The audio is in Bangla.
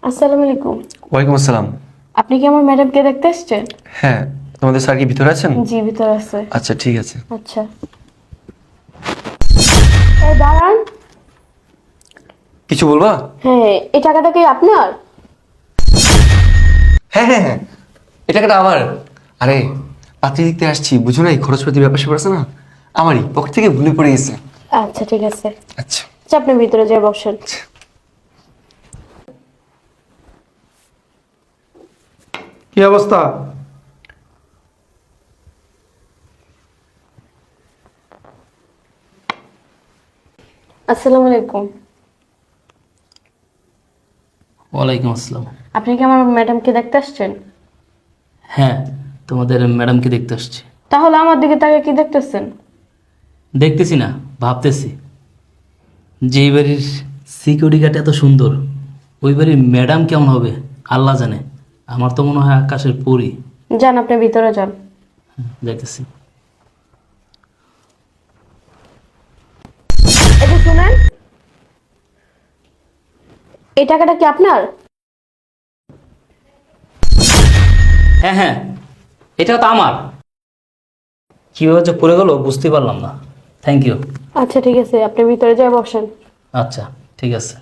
আসসালামু আলাইকুম। ওয়ালাইকুম আসসালাম। আপনি কি আমার ম্যাডামকে দেখতে এসেছেন? হ্যাঁ, তোমাদের স্যার কি ভিতরে আছেন? জি, ভিতরে আছে। আচ্ছা, ঠিক আছে। আচ্ছা, এই দাঁড়ান। কিছু বলবা? হ্যাঁ, এই টাকাটা কি আপনার? হ্যাঁ হ্যাঁ হ্যাঁ, এটা কেটে আমার। আরে, পাত্রী দেখতে আসছি, বুঝো না, এই খরচপাতির ব্যাপার স্যাপার আছে না, আমারই পকেট থেকে ভুলে পড়ে গেছে। আচ্ছা, ঠিক আছে। আচ্ছা। আচ্ছা, আপনি ভিতরে যেয়ে বসেন। কি অবস্থা? আসসালামু আলাইকুম। ওয়ালাইকুম আসসালাম। আপনি কি আমার ম্যাডামকে দেখতে আসছেন? হ্যাঁ, তোমাদের ম্যাডামকে দেখতে আসছি। তাহলে আমার দিকে তাকে কি দেখতেছেন? দেখতেছি না, ভাবতেছি যে এই বাড়ির সিকিউরিটি গার্ড এত সুন্দর, ওই বাড়ির ম্যাডাম কেমন হবে আল্লাহ জানে। আমার তো মনে হয় আকাশের পরী। যান, আপনি ভিতরে যান। যাইতেছি। এটা শুনেন, এই টাকাটা কি আপনার? হ্যাঁ হ্যাঁ, এটা তো আমার। কীভাবে যে পড়ে গেল বুঝতে পারলাম না। Thank you. আচ্ছা, ঠিক আছে, আপনি ভিতরে যেয়ে বসেন। আচ্ছা, ঠিক আছে।